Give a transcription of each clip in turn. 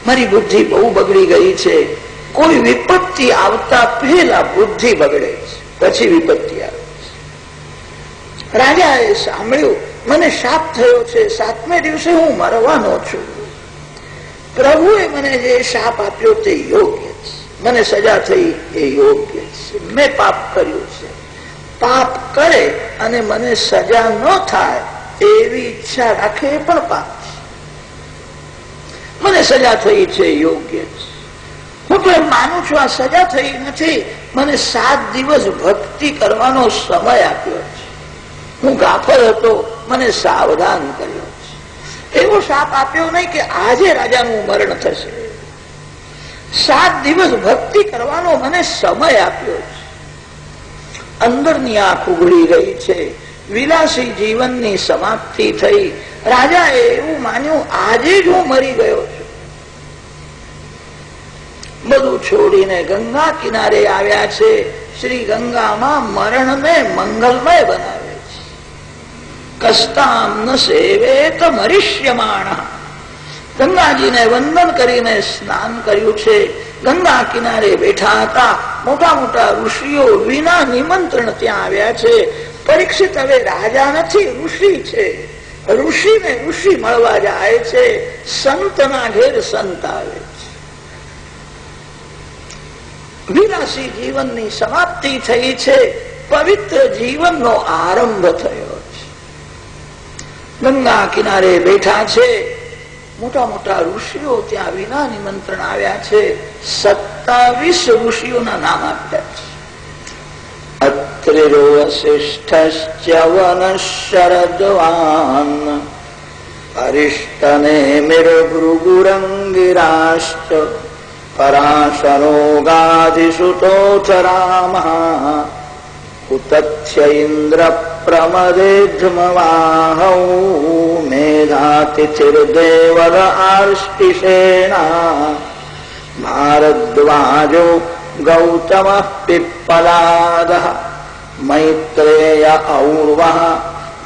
મારી બુદ્ધિ બહુ બગડી ગઈ છે. કોઈ વિપત્તિ આવતા પહેલા બુદ્ધિ બગડે છે, પછી વિપત્તિ આવે છે. રાજાએ સાંભળ્યું મને શાપ થયો છે, 7મે દિવસે હું મરવાનો છું. પ્રભુએ મને જે શાપ આપ્યો તે યોગ્ય છે, મને સજા થઈ એ યોગ્ય છે. મેં પાપ કર્યું છે. પાપ કરે અને મને સજા ન થાય એવી ઈચ્છા રાખે એ પણ પાપ છે. મને સજા થઈ છે યોગ્ય છે. હું તો એમ માનું છું આ સજા થઈ નથી, મને 7 દિવસ ભક્તિ કરવાનો સમય આપ્યો છે. હું ગાફર હતો, મને સાવધાન કર્યો છે. એવો શાપ આપ્યો નહીં કે આજે રાજાનું મરણ થશે. 7 દિવસ ભક્તિ કરવાનો મને સમય આપ્યો છે. અંદરની આંખ ઉઘડી રહી છે. વિલાસી જીવનની સમાપ્તિ થઈ. રાજાએ એવું માન્યું આજે જ હું મરી ગયો છું. બધું છોડીને ગંગા કિનારે આવ્યા છે. શ્રી ગંગામાં મરણને મંગલમય બનાવે છે. કસ્તામ ન સેવેત મરિષ્યમાણ. ગંગાજીને વંદન કરીને સ્નાન કર્યું છે. ગંગા કિનારે બેઠા હતા. મોટા મોટા ઋષિઓ વિના નિમંત્રણ ત્યાં આવ્યા છે. પરીક્ષિત હવે રાજા નથી, ઋષિ છે. ઋષિને ઋષિ મળવા જાય છે. સંતના ઘેર સંત આવે છે. વિલાસી જીવનની સમાપ્તિ થઈ છે. પવિત્ર જીવનનો આરંભ થયો છે. ગંગા કિનારે બેઠા છે. મોટા મોટા ઋષિઓ ત્યાં વિના નિમંત્રણ આવ્યા છે. 27 ઋષિઓના નામ આપ્યા છે. અત્રિરો વસિષ્ઠશ્ચ વનશરદ્વાન અરિષ્ટનેમિર ભૃગુરંગિરાશ્ચ પરાશરો ગાધિસુતોથ રામઃ ઉતથ્ય ઇન્દ્ર પ્રમદેધ્મવાહૌ મેધાતિથિર્દેવલ આર્ષ્ટિષેણા ભારદ્વાજો ગૌતમઃ પિપ્પલાદઃ મૈત્રેય ઔર્વઃ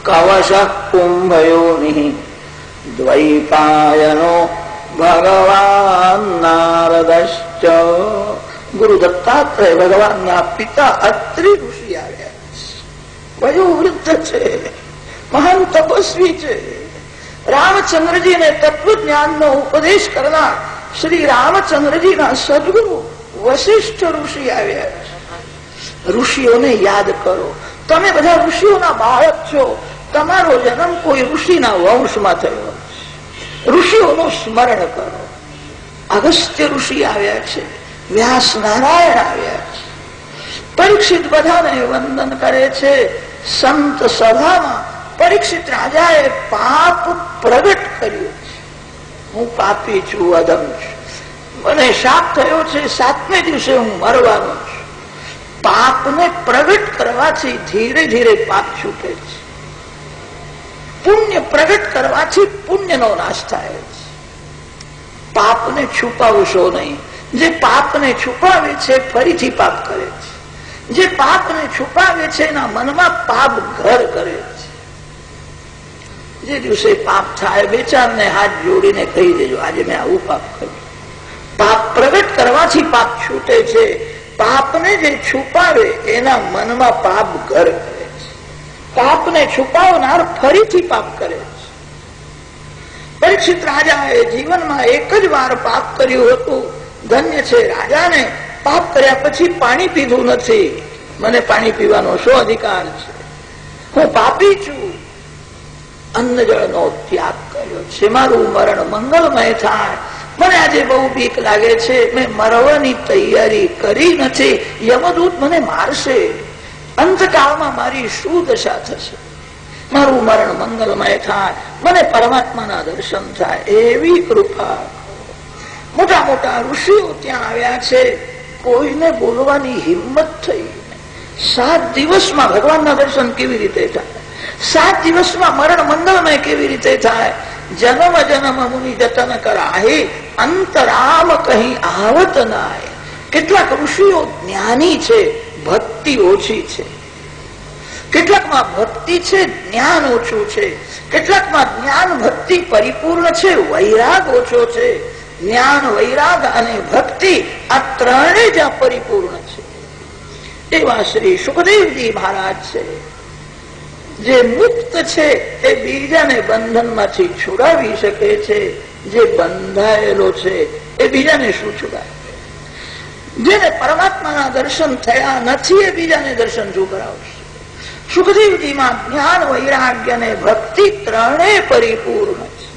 કવશઃ કુંભયોનિઃ દ્વૈપાયનો ભગવાન નારદશ્ચ. ગુરુ દત્તાત્રેય ભગવાનના પિતા અત્રિ ઋષિ આવ્યા. વયોવૃદ્ધ છે, મહાન તપસ્વી છે. રામચંદ્રજીને તત્વજ્ઞાનનો ઉપદેશ કરનાર શ્રી રામચંદ્રજીના સદગુરુ વશિષ્ઠ ઋષિ આવ્યા છે. ઋષિઓને યાદ કરો. તમે બધા ઋષિઓના બાળક છો. તમારો જન્મ કોઈ ઋષિના વંશમાં થયો. ઋષિઓનું સ્મરણ કરો. અગસ્ત્ય ઋષિ આવ્યા છે. વ્યાસ નારાયણ આવ્યા છે. પરીક્ષિત બધાને વંદન કરે છે. સંત સભામાં પરીક્ષિત રાજાએ પાપ પ્રગટ કર્યું છે. હું પાપી છું, અધમ છું. મને શાપ થયો છે. 7મે દિવસે હું મરવાનો છું. પાપને પ્રગટ કરવાથી ધીરે ધીરે પાપ છૂટે છે. પુણ્ય પ્રગટ કરવાથી પુણ્યનો નાશ થાય છે. પાપને છુપાવશો નહીં. જે પાપને છુપાવે છે ફરીથી પાપ કરે છે. જે પાપને છુપાવે છે એના મનમાં પાપ ઘર કરે છે. જે દિવસે પાપ થાય 2-4 હાથ જોડીને કહી દેજો આજે મેં આવું પાપ કર્યું. પાપ પ્રગટ કરવાથી પાપ છૂટે છે. પાપને જે છુપાવે એના મનમાં પાપ ઘર કરે છે. પાપને છુપાવનાર ફરીથી પાપ કરે છે. પરીક્ષિત રાજાએ જીવનમાં એક જ વાર પાપ કર્યું હતું. ધન્ય છે રાજાને પાપ કર્યા પછી પાણી પીધું નથી. મને પાણી પીવાનો શું અધિકાર છે? હું પાપી છું. અન્ન જળનો ત્યાગ કર્યો છે. મારું મરણ મંગલમય થાય. મને આજે બહુ બીક લાગે છે. મેં મરવાની તૈયારી કરી નથી. યમદૂત મને મારશે. અંતકાળમાં મારી શું દશા થશે? મારું મરણ મંગલમય થાય. મને પરમાત્માના દર્શન થાય એવી કૃપા. મોટા મોટા ઋષિઓ ત્યાં આવ્યા છે. કોઈને બોલવાની હિંમત થઈ. 7 દિવસમાં ભગવાનના દર્શન કેવી રીતે થાય? 7 દિવસમાં મરણ મંગલમય કેવી રીતે થાય? જન્મ જન્મ મુનિ જતન કરાહે અંતરામ કહી આવત નાય. કેટલાક ઋષિઓ જ્ઞાની છે, ભક્તિ ઓછી છે. કેટલાકમાં ભક્તિ છે, જ્ઞાન ઓછું છે. કેટલાકમાં જ્ઞાન ભક્તિ પરિપૂર્ણ છે, વૈરાગ ઓછો છે. જ્ઞાન, વૈરાગ અને ભક્તિ આ ત્રણે જ્યાં પરિપૂર્ણ છે એવા શ્રી સુખદેવજી મહારાજ છે. જે મુક્ત છે એ બીજાને બંધનમાંથી છુડાવી શકે છે, જે બંધાયેલો છે એ બીજાને શું છુડાવે? જેને પરમાત્માના દર્શન થયા નથી એ બીજાને દર્શન શું કરાવશે? સુખદેવજીમાં જ્ઞાન, વૈરાગ્ય અને ભક્તિ ત્રણેય પરિપૂર્ણ છે.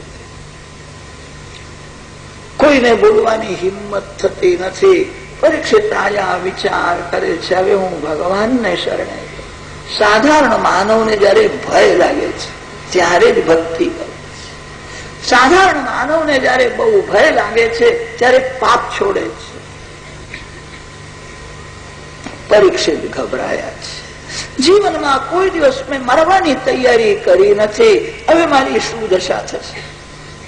કોઈને બોલવાની હિંમત થતી નથી. પરીક્ષિત રાજા વિચાર કરે છે, હવે હું ભગવાનને શરણે. સાધારણ માનવને જયારે ભય લાગે છે ત્યારે જ ભક્તિ કરે છે. સાધારણ માનવને જયારે બહુ ભય લાગે છે ત્યારે પાપ છોડે છે. પરીક્ષિત ગભરાયા છે. જીવનમાં કોઈ દિવસ મેં મરવાની તૈયારી કરી નથી, હવે મારી શું દશા થશે?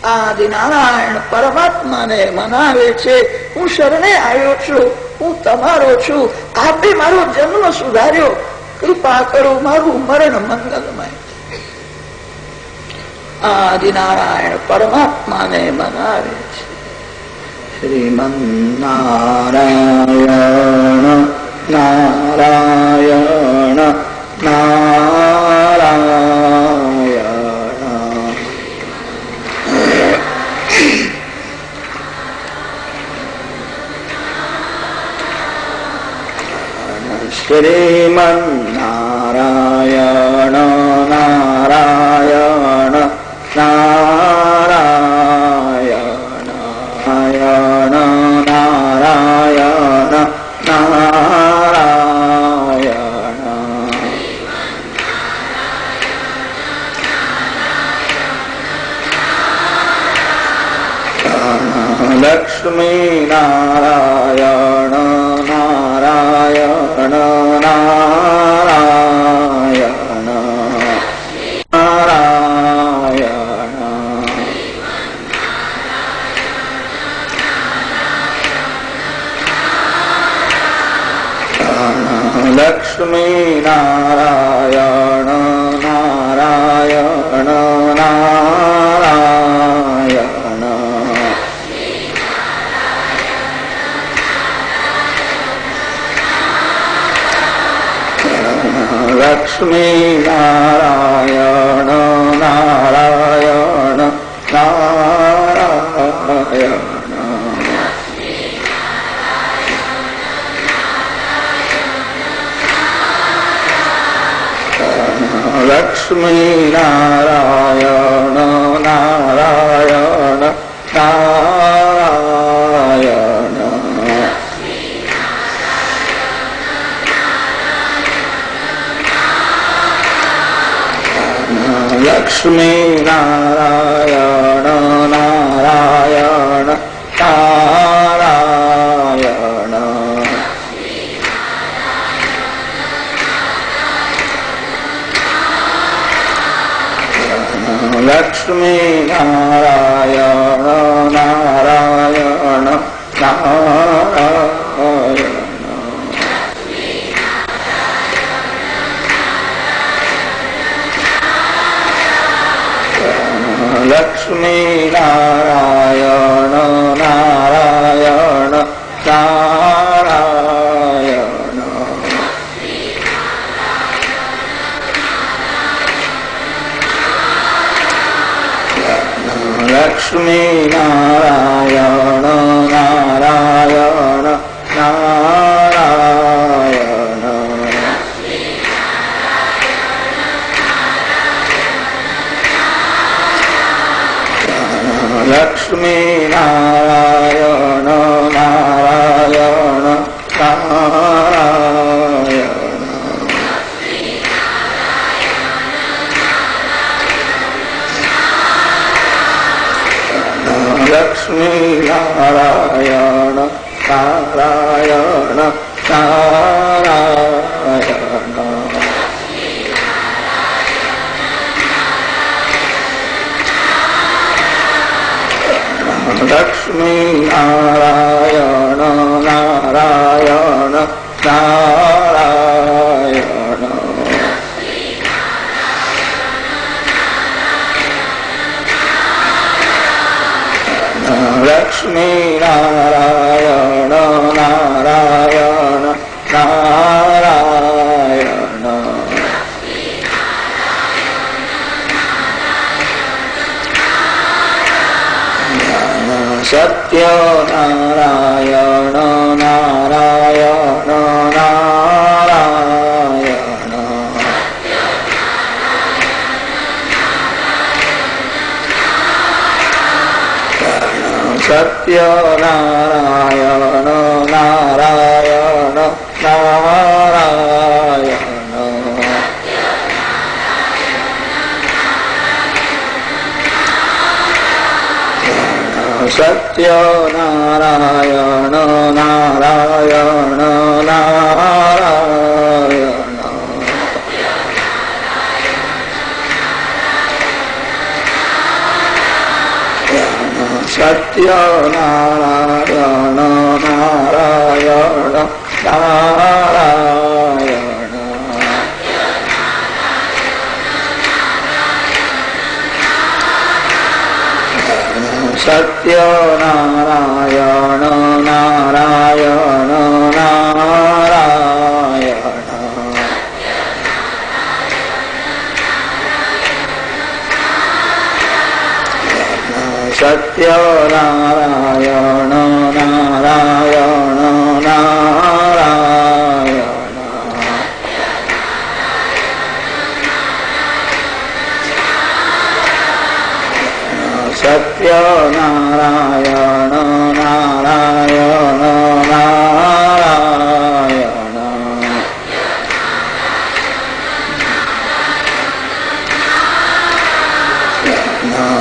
આદિનારાયણ પરમાત્માને મનાવે છે, હું શરણે આવ્યો છું, હું તમારો છું, આપે મારો જન્મ સુધાર્યો, કૃપા કરો મારું મરણ મંગલમય. આદિનારાયણ પરમાત્માને મનાવે છે. શ્રીમન્નારાયણ નારાયણ નારાયણ શ્રીમન્નારાયણ નારાયણ નારાયણ નારાયણ નારાયણ નારાયણ લક્ષ્મી નારાયણ નારાયણ નારાયણ નારાયણ લક્ષ્મી નારાયણ નારાયણ નારાયણ લક્ષ્મી નારાયણ નારાયણ નારાયણ લક્ષ્મી નારાયણ નારાયણ નારાયણ લક્ષ્મી નારાયણ નારાયણ નારાયણ લક્ષ્મી નારાયણ નારાયણ નારાયણ લક્ષ્મી નારાયણ નારાયણ નારાયણ લક્ષ્મી નારાયણ નારાયણ નારાયણ લક્ષ્મી નારાયણ નારાયણ નારાયણ લક્ષ્મી નારાયણ નારાયણ નારાયણ લક્ષ્મી નારાયણ નારાયણ નારાયણ લક્ષ્મી નારાયણ નારાયણ નારાયણ સત્ય નારાયણ નારાયણ નારાયણ સત્ય નારાયણ નારાયણ નારાયણ સત્ય નારાયણ નારાયણ નારાયણ સત્ય નારાયણ નારાયણ નારાયણ સત્ય નારાયણ નારાયણ નારાયણ સત્ય નારાયણ નારાયણ નારાયણ સત્ય નારાયણ નારાયણ નારાયણ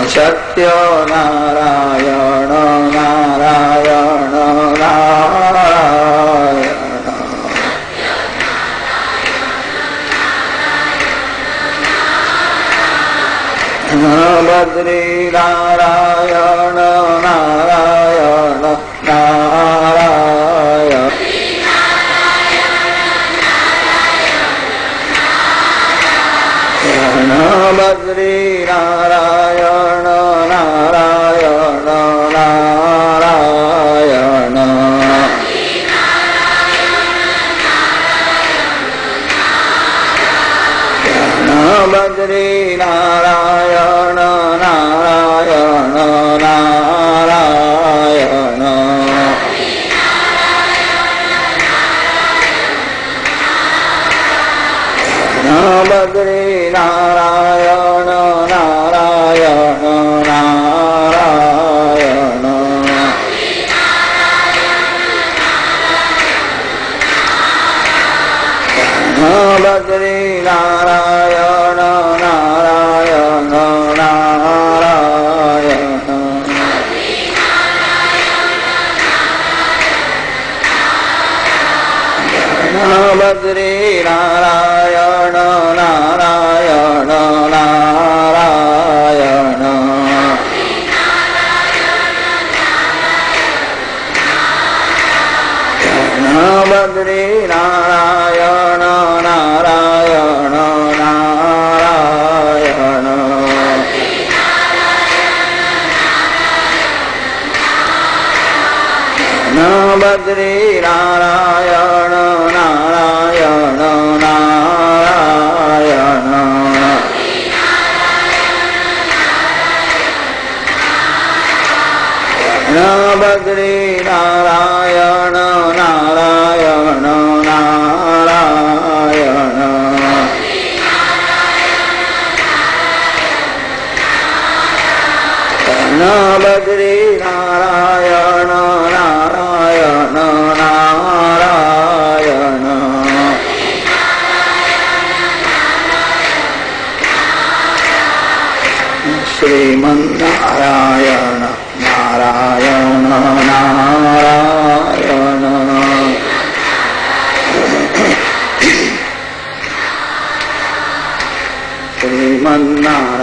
સત્ય નારાયણ નારાયણ નારાયણ બદ્રી નારાયણ નારાયણ નારાયણ બદ્રી નારાયણ નારાયણ નારાયણ બદ્રી નારાયણ નારાયણ નારાયણ બદ્રી નારાયણ નારાયણ નારાયણ બદ્રી નારાયણ નારાયણ નારાયણ બદ્રી નારાયણ નારાયણ નારાયણ બદ્રી નારાયણ નારાયણ નારાયણ બદ્રી નારાયણ નારાયણ નારાયણ બદ્રી નારાયણ નારાયણ નારાયણ બદ્રી નારાયણ નારાયણ નારાયણ શ્રીમન્નારાયણ નારાયણ નારાયણ શ્રીમન્નારાયણ